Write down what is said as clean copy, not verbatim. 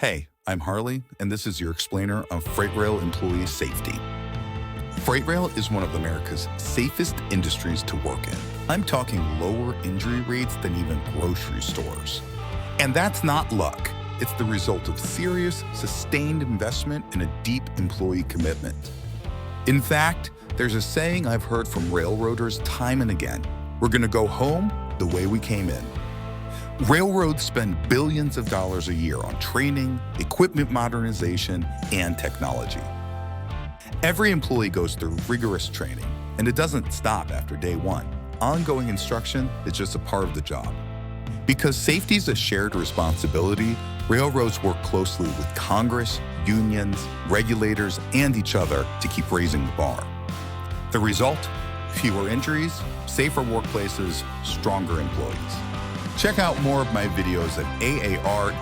Hey, I'm Harley, and this is your explainer on freight rail employee safety. Freight rail is one of America's safest industries to work in. I'm talking lower injury rates than even grocery stores. And that's not luck. It's the result of serious, sustained investment and a deep employee commitment. In fact, there's a saying I've heard from railroaders time and again: we're going to go home the way we came in. Railroads spend billions of dollars a year on training, equipment modernization, and technology. Every employee goes through rigorous training, and it doesn't stop after day one. Ongoing instruction is just a part of the job. Because safety is a shared responsibility, railroads work closely with Congress, unions, regulators, and each other to keep raising the bar. The result? Fewer injuries, safer workplaces, stronger employees. Check out more of my videos at aar.org/Harley.